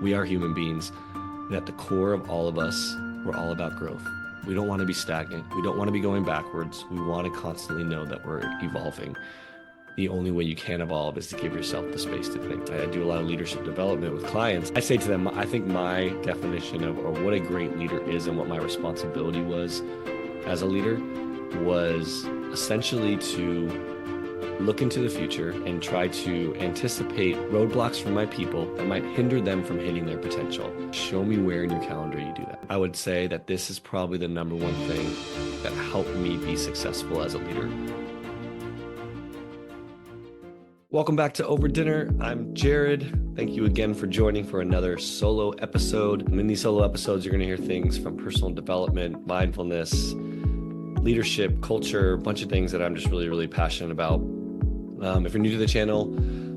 We are human beings, and at the core of all of us, we're all about growth. We don't want to be stagnant. We don't want to be going backwards. We want to constantly know that we're evolving. The only way you can evolve is to give yourself the space to think. I do a lot of leadership development with clients. I say to them, I think my definition of or what a great leader is and what my responsibility was as a leader was essentially to look into the future and try to anticipate roadblocks for my people that might hinder them from hitting their potential. Show me where in your calendar you do that. I would say that this is probably the number one thing that helped me be successful as a leader. Welcome back to Over Dinner. I'm Jarrod. Thank you again for joining for another solo episode. In these solo episodes, you're going to hear things from personal development, mindfulness, leadership, culture, a bunch of things that I'm just really passionate about. If you're new to the channel,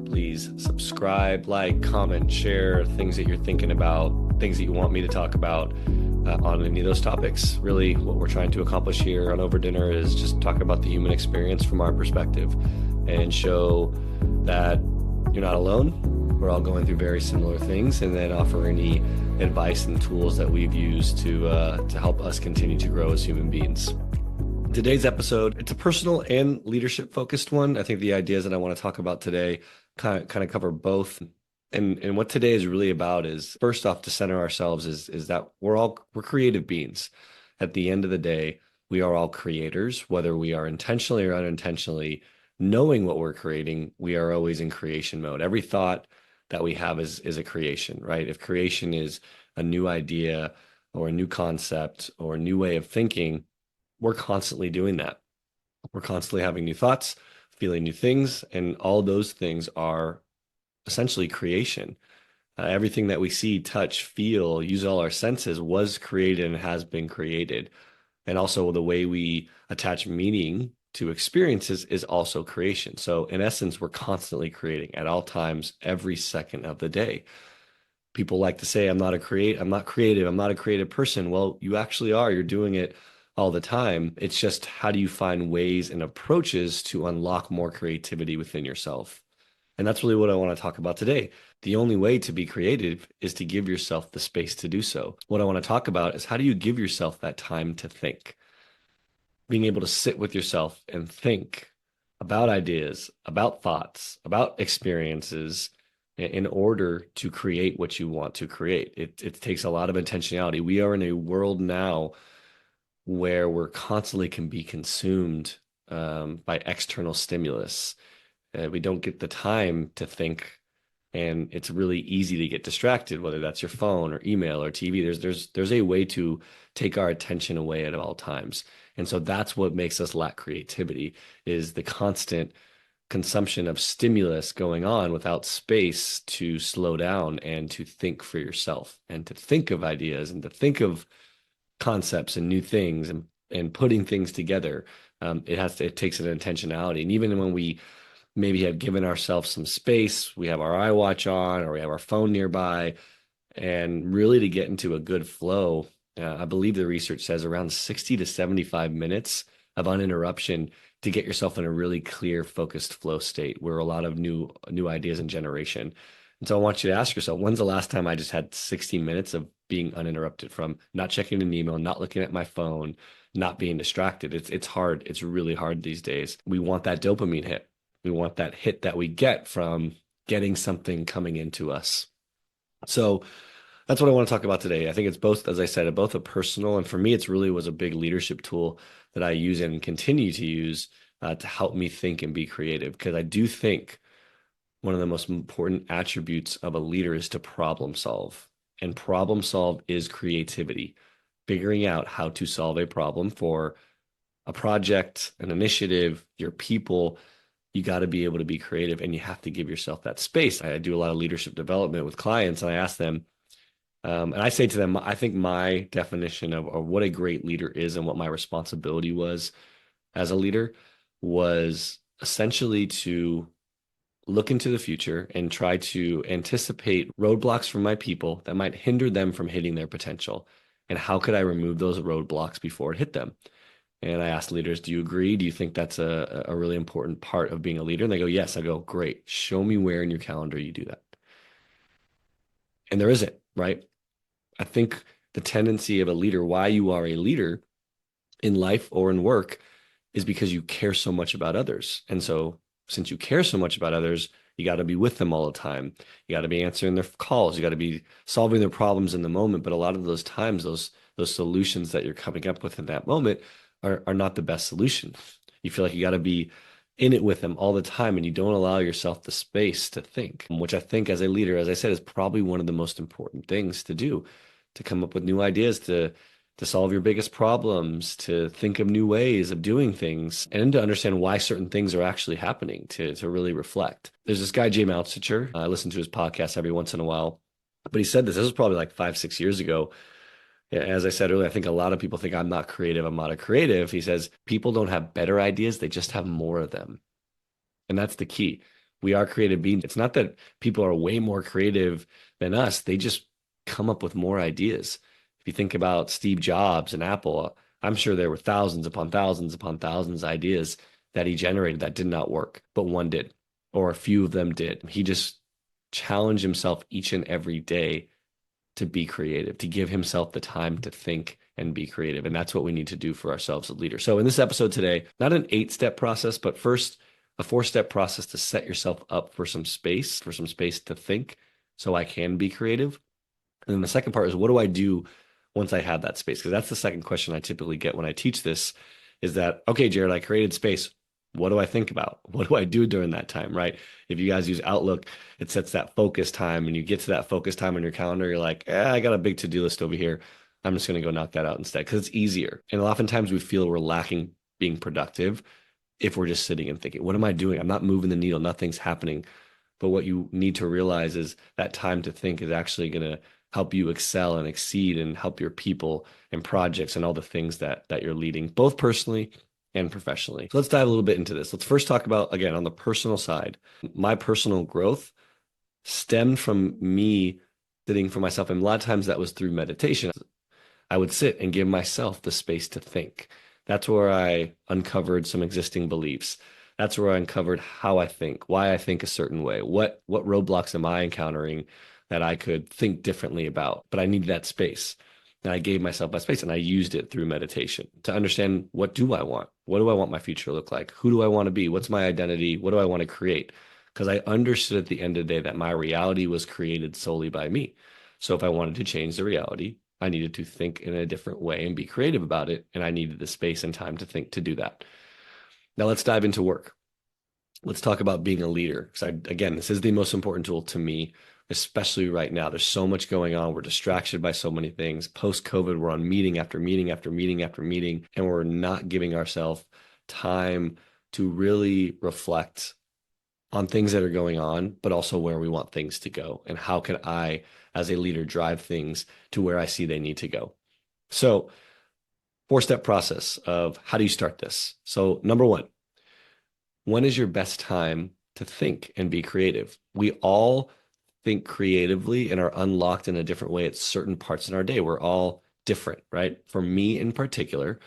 please subscribe, like, comment, share things that you're thinking about, things that you want me to talk about on any of those topics. Really, what we're trying to accomplish here on Over Dinner is just talk about the human experience from our perspective and show that you're not alone. We're all going through very similar things, and then offer any advice and tools that we've used to help us continue to grow as human beings. Today's episode, it's a personal and leadership focused one. I think the ideas that I want to talk about today kind of cover both. And what today is really about is, first off, to center ourselves is that we're creative beings. At the end of the day, we are all creators, whether we are intentionally or unintentionally knowing what we're creating. We are always in creation mode. Every thought that we have is a creation, right? If creation is a new idea or a new concept or a new way of thinking, we're constantly doing that. We're constantly having new thoughts, feeling new things, and all those things are essentially creation. Everything that we see, touch, feel, use all our senses was created and has been created. And also the way we attach meaning to experiences is also creation. So in essence, we're constantly creating at all times, every second of the day. People like to say, I'm not creative, I'm not a creative person. Well, you actually are. You're doing it all the time. It's just, how do you find ways and approaches to unlock more creativity within yourself? And that's really what I want to talk about today. The only way to be creative is to give yourself the space to do so. What I want to talk about is, how do you give yourself that time to think? Being able to sit with yourself and think about ideas, about thoughts, about experiences in order to create what you want to create. It takes a lot of intentionality. We are in a world now where we're constantly can be consumed by external stimulus. We don't get the time to think, and it's really easy to get distracted, whether that's your phone or email or TV. There's a way to take our attention away at all times. And so that's what makes us lack creativity, is the constant consumption of stimulus going on without space to slow down and to think for yourself and to think of ideas and to think of concepts and new things and putting things together. It takes an intentionality. And even when we maybe have given ourselves some space, we have our iWatch on or we have our phone nearby, and really to get into a good flow, I believe the research says around 60 to 75 minutes of uninterruption to get yourself in a really clear, focused flow state where a lot of new ideas and generation. And so I want you to ask yourself, when's the last time I just had 60 minutes of being uninterrupted, from not checking an email, not looking at my phone, not being distracted? It's hard. It's really hard these days. We want that dopamine hit. We want that hit that we get from getting something coming into us. So that's what I want to talk about today. I think it's both, as I said, both a personal, and for me, it's really was a big leadership tool that I use and continue to use to help me think and be creative. Because I do think one of the most important attributes of a leader is to problem solve. And problem solve is creativity, figuring out how to solve a problem for a project, an initiative, your people. You got to be able to be creative, and you have to give yourself that space. I do a lot of leadership development with clients, and I ask them, and I say to them, I think my definition of what a great leader is and what my responsibility was as a leader was essentially to look into the future and try to anticipate roadblocks for my people that might hinder them from hitting their potential. And how could I remove those roadblocks before it hit them? And I asked leaders, do you agree? Do you think that's a really important part of being a leader? And they go, yes. I go, great. Show me where in your calendar you do that. And there isn't, right? I think the tendency of a leader, why you are a leader in life or in work, is because you care so much about others. And so, since you care so much about others, you got to be with them all the time. You got to be answering their calls. You got to be solving their problems in the moment. But a lot of those times, those solutions that you're coming up with in that moment are not the best solution. You feel like you got to be in it with them all the time, and you don't allow yourself the space to think, which I think as a leader, as I said, is probably one of the most important things to do, to come up with new ideas, to solve your biggest problems, to think of new ways of doing things, and to understand why certain things are actually happening, to really reflect. There's this guy, Jay Maltzicher. I listen to his podcast every once in a while, but he said this was probably like 5, 6 years ago. As I said earlier, I think a lot of people think I'm not creative. I'm not a creative. He says people don't have better ideas. They just have more of them. And that's the key. We are creative beings. It's not that people are way more creative than us. They just come up with more ideas. If you think about Steve Jobs and Apple, I'm sure there were thousands upon thousands upon thousands of ideas that he generated that did not work, but one did, or a few of them did. He just challenged himself each and every day to be creative, to give himself the time to think and be creative. And that's what we need to do for ourselves as leaders. So in this episode today, not an 8-step process, but first a 4-step process to set yourself up for some space to think so I can be creative. And then the second part is, what do I do once I have that space? Because that's the second question I typically get when I teach this, is that, okay, Jarrod, I created space. What do I think about? What do I do during that time, right? If you guys use Outlook, it sets that focus time, and you get to that focus time on your calendar, you're like, I got a big to-do list over here. I'm just going to go knock that out instead because it's easier. And oftentimes we feel we're lacking being productive if we're just sitting and thinking, what am I doing? I'm not moving the needle. Nothing's happening. But what you need to realize is that time to think is actually going to help you excel and exceed and help your people and projects and all the things that you're leading, both personally and professionally. So let's dive a little bit into this. Let's first talk about, again, on the personal side, my personal growth stemmed from me sitting for myself. And a lot of times that was through meditation. I would sit and give myself the space to think. That's where I uncovered some existing beliefs. That's where I uncovered how I think, why I think a certain way, what roadblocks am I encountering that I could think differently about. But I needed that space. And I gave myself that space, and I used it through meditation to understand, what do I want? What do I want my future to look like? Who do I want to be? What's my identity? What do I want to create? Because I understood at the end of the day that my reality was created solely by me. So if I wanted to change the reality, I needed to think in a different way and be creative about it. And I needed the space and time to think to do that. Now let's dive into work. Let's talk about being a leader. Because again, this is the most important tool to me, especially right now. There's so much going on. We're distracted by so many things. Post-COVID, we're on meeting after meeting after meeting after meeting, and we're not giving ourselves time to really reflect on things that are going on, but also where we want things to go. And how can I, as a leader, drive things to where I see they need to go? So 4-step process of how do you start this? So number one, when is your best time to think and be creative? We all think creatively and are unlocked in a different way at certain parts in our day. We're all different, right? For me in particular,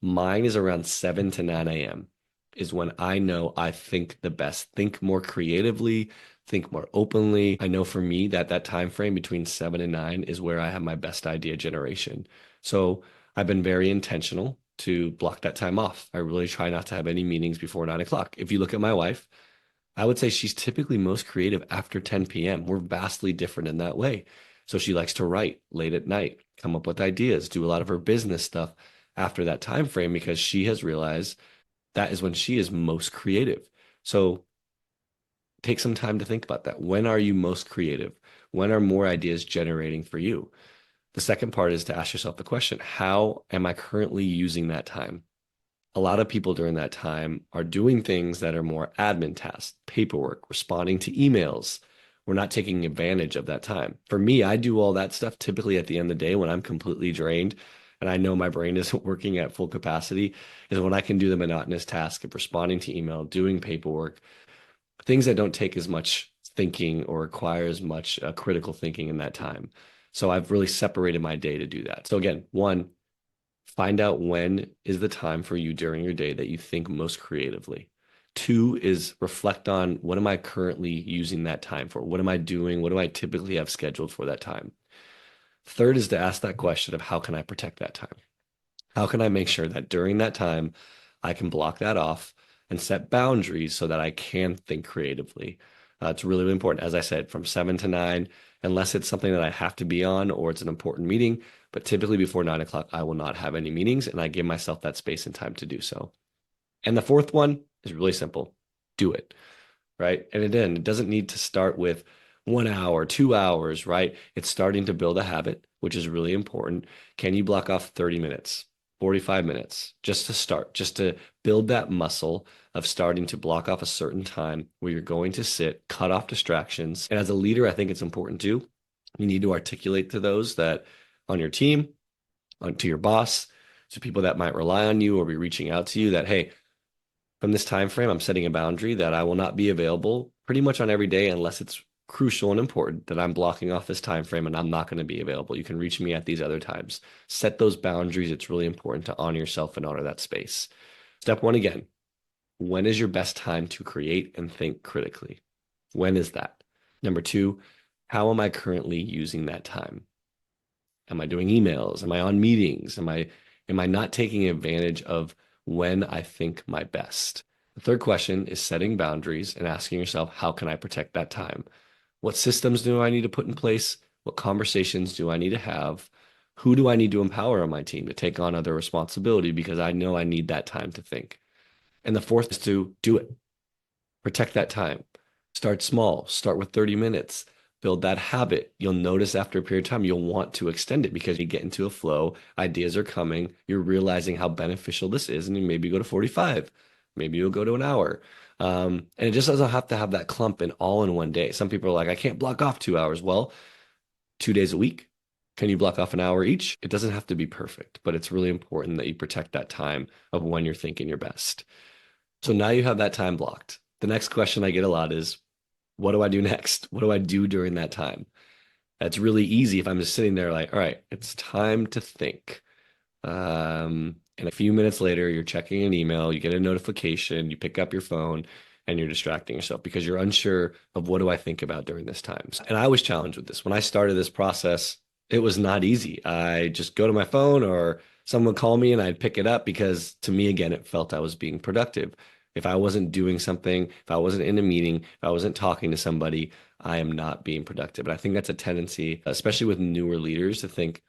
mine is around 7 to 9 a.m. is when I know I think the best, think more creatively, think more openly. I know for me that time frame between 7 and 9 is where I have my best idea generation. So I've been very intentional to block that time off. I really try not to have any meetings before 9 o'clock. If you look at my wife, I would say she's typically most creative after 10 p.m. We're vastly different in that way. So she likes to write late at night, come up with ideas, do a lot of her business stuff after that time frame, because she has realized that is when she is most creative. So take some time to think about that. When are you most creative? When are more ideas generating for you? The second part is to ask yourself the question, how am I currently using that time? A lot of people during that time are doing things that are more admin tasks, paperwork, responding to emails. We're not taking advantage of that time. For me, I do all that stuff typically at the end of the day when I'm completely drained and I know my brain isn't working at full capacity, is when I can do the monotonous task of responding to email, doing paperwork, things that don't take as much thinking or require as much critical thinking in that time. So I've really separated my day to do that. So again, one, find out when is the time for you during your day that you think most creatively. Two is reflect on what am I currently using that time for? What am I doing? What do I typically have scheduled for that time? Third is to ask that question of how can I protect that time? How can I make sure that during that time I can block that off and set boundaries so that I can think creatively? It's really, really important. As I said, from 7 to 9, unless it's something that I have to be on or it's an important meeting, but typically before 9 o'clock, I will not have any meetings and I give myself that space and time to do so. And the fourth one is really simple. Do it, right? And again, it doesn't need to start with 1 hour, 2 hours, right? It's starting to build a habit, which is really important. Can you block off 30 minutes, 45 minutes just to start, just to build that muscle of starting to block off a certain time where you're going to sit, cut off distractions. And as a leader, I think it's important too. You need to articulate to those that on your team, to your boss, to people that might rely on you or be reaching out to you that, hey, from this time frame, I'm setting a boundary that I will not be available pretty much on every day unless it's crucial and important that I'm blocking off this time frame and I'm not going to be available. You can reach me at these other times. Set those boundaries. It's really important to honor yourself and honor that space. Step one again, when is your best time to create and think critically? When is that? Number two, how am I currently using that time? Am I doing emails? Am I on meetings? Am I not taking advantage of when I think my best? The third question is setting boundaries and asking yourself, how can I protect that time? What systems do I need to put in place? What conversations do I need to have? Who do I need to empower on my team to take on other responsibility because I know I need that time to think? And the fourth is to do it. Protect that time. Start small. Start with 30 minutes. Build that habit. You'll notice after a period of time, you'll want to extend it because you get into a flow. Ideas are coming. You're realizing how beneficial this is. And you maybe go to 45. Maybe you'll go to an hour. And it just doesn't have to have that clump in all in one day. Some people are like, I can't block off 2 hours. Well, 2 days a week. Can you block off an hour each? It doesn't have to be perfect, but it's really important that you protect that time of when you're thinking your best. So now you have that time blocked. The next question I get a lot is, what do I do next? What do I do during that time? That's really easy if I'm just sitting there like, all right, it's time to think. And a few minutes later, you're checking an email, you get a notification, you pick up your phone, and you're distracting yourself because you're unsure of what do I think about during this time. And I was challenged with this. When I started this process, it was not easy. I just go to my phone or someone would call me and I'd pick it up because to me, again, it felt I was being productive. If I wasn't doing something, if I wasn't in a meeting, if I wasn't talking to somebody, I am not being productive. And I think that's a tendency, especially with newer leaders, to think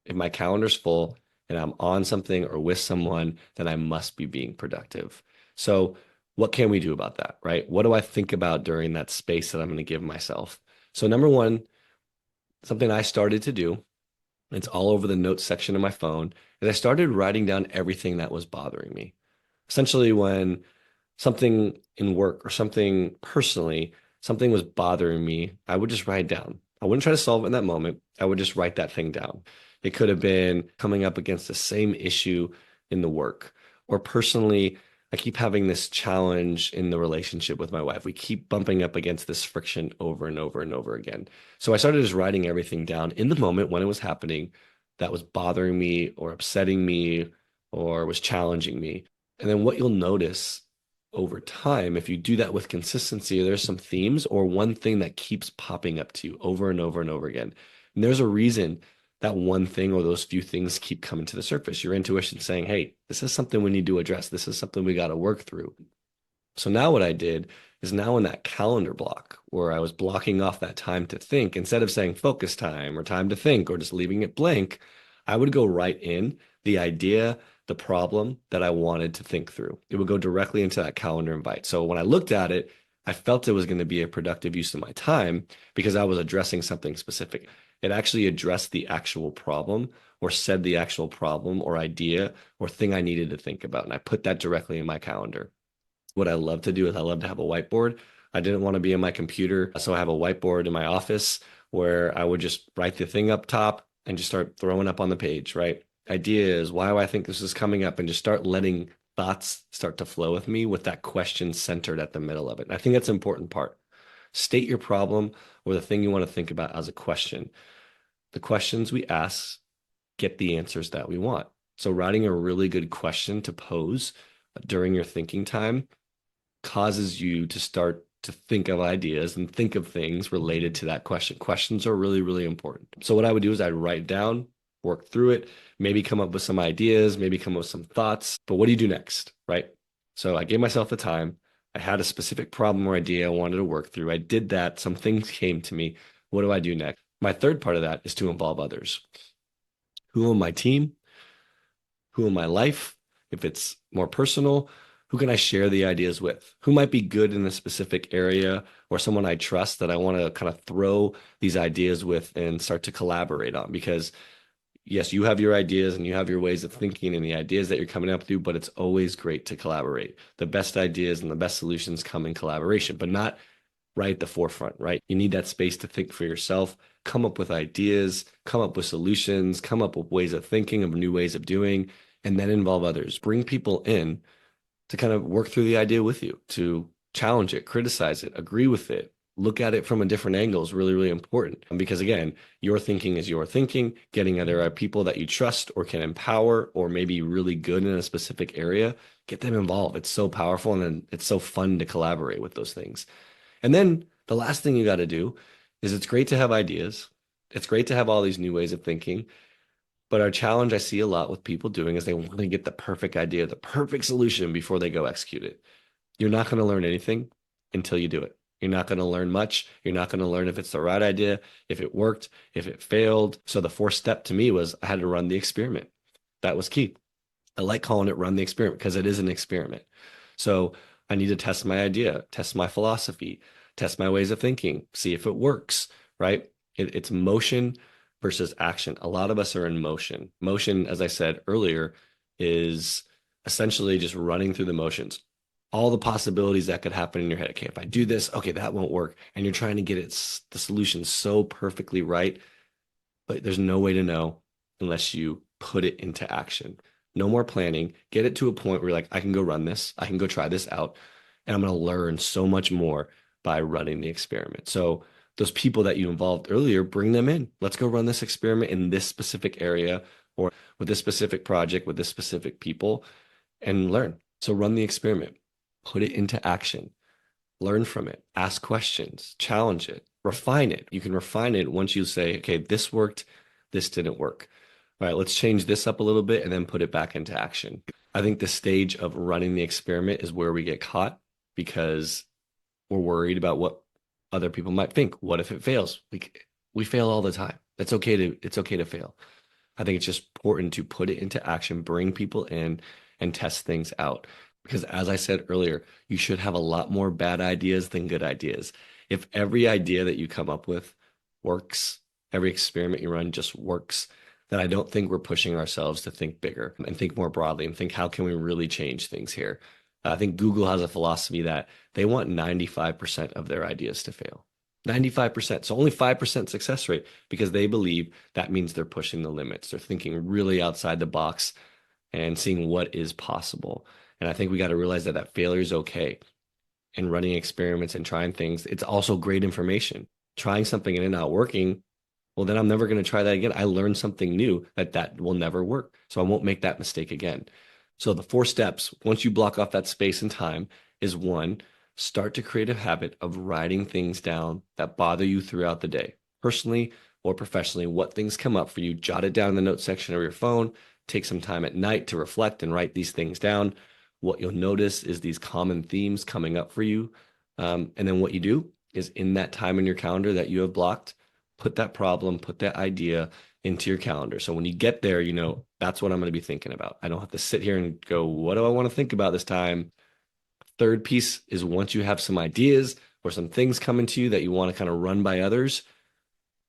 if my calendar's full and I'm on something or with someone, then I must be being productive. So what can we do about that, right? What do I think about during that space that I'm going to give myself? So number one, something I started to do, it's all over the notes section of my phone, is I started writing down everything that was bothering me. Essentially, when something in work or something personally, something was bothering me, I would just write it down. I wouldn't try to solve it in that moment. I would just write that thing down. It could have been coming up against the same issue in the work, or personally, I keep having this challenge in the relationship with my wife. We keep bumping up against this friction over and over and over again. So I started just writing everything down in the moment when it was happening that was bothering me or upsetting me or was challenging me. And then what you'll notice over time, if you do that with consistency, there's some themes or one thing that keeps popping up to you over and over and over again. And there's a reason that one thing or those few things keep coming to the surface. Your intuition saying, hey, this is something we need to address. This is something we got to work through. So now what I did is now in that calendar block where I was blocking off that time to think, instead of saying focus time or time to think or just leaving it blank, I would go right in the idea, the problem that I wanted to think through. It would go directly into that calendar invite. So when I looked at it, I felt it was going to be a productive use of my time because I was addressing something specific. It actually addressed the actual problem or said the actual problem or idea or thing I needed to think about. And I put that directly in my calendar. What I love to do is I love to have a whiteboard. I didn't want to be in my computer. So I have a whiteboard in my office where I would just write the thing up top and just start throwing up on the page, right? Ideas, why do I think this is coming up? And just start letting thoughts start to flow with me with that question centered at the middle of it. And I think that's an important part. State your problem or the thing you want to think about as a question. The questions we ask get the answers that we want. So writing a really good question to pose during your thinking time causes you to start to think of ideas and think of things related to that question. Questions are really, really important. So what I would do is I'd write down, work through it, maybe come up with some ideas, maybe come up with some thoughts. But what do you do next, right? So I gave myself the time. I had a specific problem or idea I wanted to work through. I did that. Some things came to me. What do I do next? My third part of that is to involve others. Who on my team? Who in my life? If it's more personal, who can I share the ideas with? Who might be good in a specific area or someone I trust that I want to kind of throw these ideas with and start to collaborate on? Because yes, you have your ideas and you have your ways of thinking and the ideas that you're coming up with, but it's always great to collaborate. The best ideas and the best solutions come in collaboration, but not right at the forefront, right? You need that space to think for yourself, come up with ideas, come up with solutions, come up with ways of thinking, of new ways of doing, and then involve others. Bring people in to kind of work through the idea with you, to challenge it, criticize it, agree with it, look at it from a different angle is really, really important. Because again, your thinking is your thinking. Getting other people that you trust or can empower or maybe really good in a specific area, get them involved. It's so powerful and then it's so fun to collaborate with those things. And then the last thing you got to do is it's great to have ideas. It's great to have all these new ways of thinking. But our challenge I see a lot with people doing is they want to get the perfect idea, the perfect solution before they go execute it. You're not going to learn anything until you do it. You're not going to learn much. You're not going to learn if it's the right idea, if it worked, if it failed. So the fourth step to me was I had to run the experiment. That was key. I like calling it run the experiment because it is an experiment. So I need to test my idea, test my philosophy, test my ways of thinking, see if it works, right? It's motion versus action. A lot of us are in motion. Motion, as I said earlier, is essentially just running through the motions. All the possibilities that could happen in your head. Okay, if I do this, okay, that won't work. And you're trying to get the solution so perfectly right, but there's no way to know unless you put it into action. No more planning. Get it to a point where you're like, I can go run this. I can go try this out. And I'm going to learn so much more by running the experiment. So those people that you involved earlier, bring them in. Let's go run this experiment in this specific area or with this specific project, with this specific people and learn. So run the experiment, put it into action, learn from it, ask questions, challenge it, refine it. You can refine it once you say, okay, this worked, this didn't work. All right, let's change this up a little bit and then put it back into action. I think the stage of running the experiment is where we get caught because we're worried about what other people might think. What if it fails? We fail all the time. It's okay to fail. I think it's just important to put it into action, bring people in and test things out. Because as I said earlier, you should have a lot more bad ideas than good ideas. If every idea that you come up with works, every experiment you run just works, then I don't think we're pushing ourselves to think bigger and think more broadly and think, how can we really change things here? I think Google has a philosophy that they want 95% of their ideas to fail. 95%. So only 5% success rate because they believe that means they're pushing the limits. They're thinking really outside the box and seeing what is possible. And I think we got to realize that failure is okay. And running experiments and trying things, it's also great information. Trying something and it not working, well, then I'm never going to try that again. I learned something new that will never work. So I won't make that mistake again. So the 4 steps, once you block off that space and time, is 1, start to create a habit of writing things down that bother you throughout the day, personally or professionally. What things come up for you, jot it down in the notes section of your phone. Take some time at night to reflect and write these things down. What you'll notice is these common themes coming up for you. And then what you do is in that time in your calendar that you have blocked, put that problem, put that idea into your calendar. So when you get there, you know, that's what I'm going to be thinking about. I don't have to sit here and go, what do I want to think about this time? Third piece is once you have some ideas or some things coming to you that you want to kind of run by others,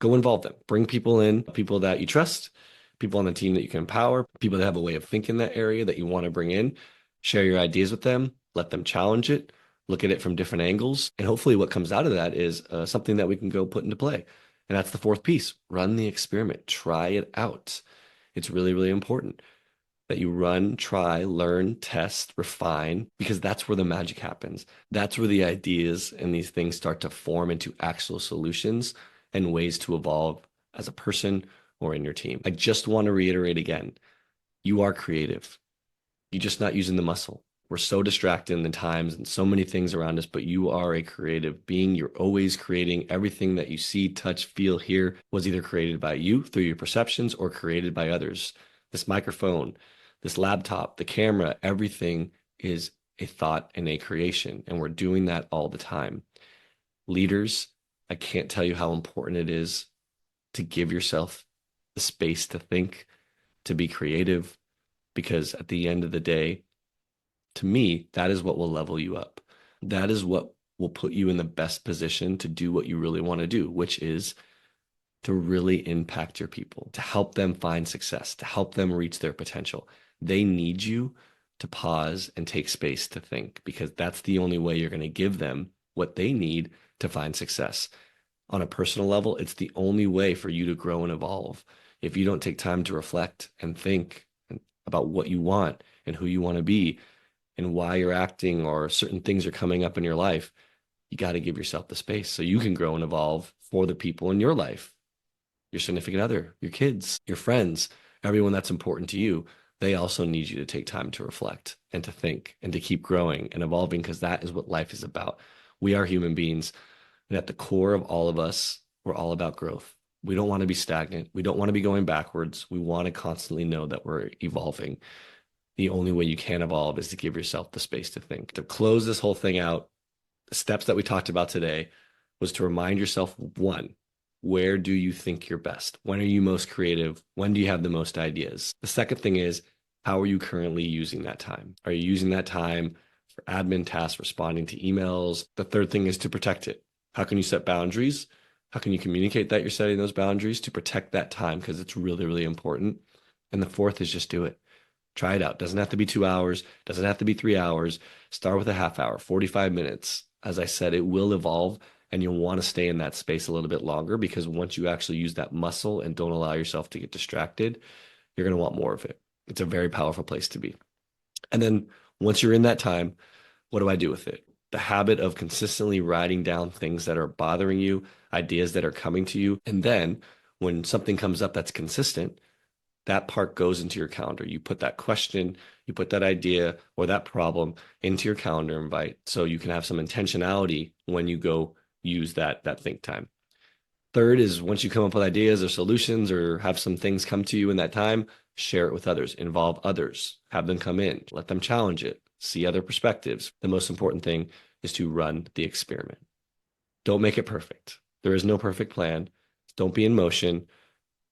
go involve them. Bring people in, people that you trust, people on the team that you can empower, people that have a way of thinking that area that you want to bring in. Share your ideas with them, let them challenge it, look at it from different angles. And hopefully what comes out of that is something that we can go put into play. And that's the 4th piece. Run the experiment. Try it out. It's really, really important that you run, try, learn, test, refine, because that's where the magic happens. That's where the ideas and these things start to form into actual solutions and ways to evolve as a person or in your team. I just want to reiterate again, you are creative. You're just not using the muscle. We're so distracted in the times and so many things around us, but you are a creative being. You're always creating. Everything that you see, touch, feel, hear was either created by you through your perceptions or created by others. This microphone, this laptop, the camera, everything is a thought and a creation. And we're doing that all the time. Leaders, I can't tell you how important it is to give yourself the space to think, to be creative, because at the end of the day, to me, that is what will level you up. That is what will put you in the best position to do what you really want to do, which is to really impact your people, to help them find success, to help them reach their potential. They need you to pause and take space to think, because that's the only way you're going to give them what they need to find success. On a personal level, it's the only way for you to grow and evolve. If you don't take time to reflect and think about what you want and who you want to be, and why you're acting or certain things are coming up in your life, you got to give yourself the space so you can grow and evolve for the people in your life, your significant other, your kids, your friends, everyone that's important to you. They also need you to take time to reflect and to think and to keep growing and evolving, because that is what life is about. We are human beings, and at the core of all of us, we're all about growth. We don't want to be stagnant. We don't want to be going backwards. We want to constantly know that we're evolving. The only way you can evolve is to give yourself the space to think. To close this whole thing out, the steps that we talked about today was to remind yourself, one, where do you think you're best? When are you most creative? When do you have the most ideas? The second thing is, how are you currently using that time? Are you using that time for admin tasks, responding to emails? The third thing is to protect it. How can you set boundaries? How can you communicate that you're setting those boundaries to protect that time? Because it's really, really important. And the fourth is just do it. Try it out. Doesn't have to be 2 hours. Doesn't have to be 3 hours. Start with a half hour, 45 minutes. As I said, it will evolve, and you'll want to stay in that space a little bit longer, because once you actually use that muscle and don't allow yourself to get distracted, you're going to want more of it. It's a very powerful place to be. And then once you're in that time, what do I do with it? The habit of consistently writing down things that are bothering you, ideas that are coming to you. And then when something comes up that's consistent, that part goes into your calendar. You put that question, you put that idea or that problem into your calendar invite, so you can have some intentionality when you go use that think time. Third is, once you come up with ideas or solutions or have some things come to you in that time, share it with others, involve others, have them come in, let them challenge it, see other perspectives. The most important thing is to run the experiment. Don't make it perfect. There is no perfect plan. Don't be in motion.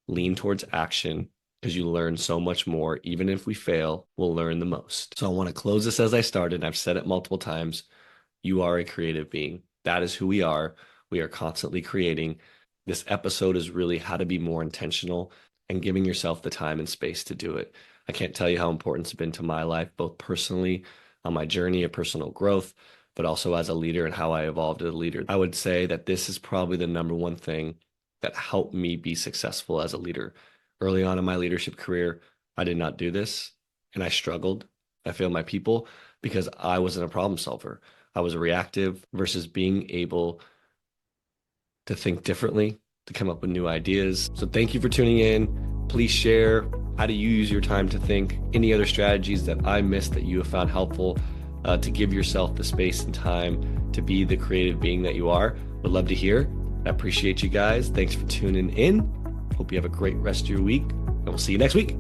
Lean towards action, because you learn so much more. Even if we fail, we'll learn the most. So I want to close this as I started. I've said it multiple times. You are a creative being. That is who we are. We are constantly creating. This episode is really how to be more intentional and giving yourself the time and space to do it. I can't tell you how important it's been to my life, both personally on my journey of personal growth, but also as a leader and how I evolved as a leader. I would say that this is probably the number one thing that helped me be successful as a leader. Early on in my leadership career, I did not do this, and I struggled. I failed my people because I wasn't a problem solver. I was reactive versus being able to think differently, to come up with new ideas. So thank you for tuning in. Please share, how do you use your time to think? Any other strategies that I missed that you have found helpful to give yourself the space and time to be the creative being that you are? Would love to hear. I appreciate you guys. Thanks for tuning in. Hope you have a great rest of your week, and we'll see you next week.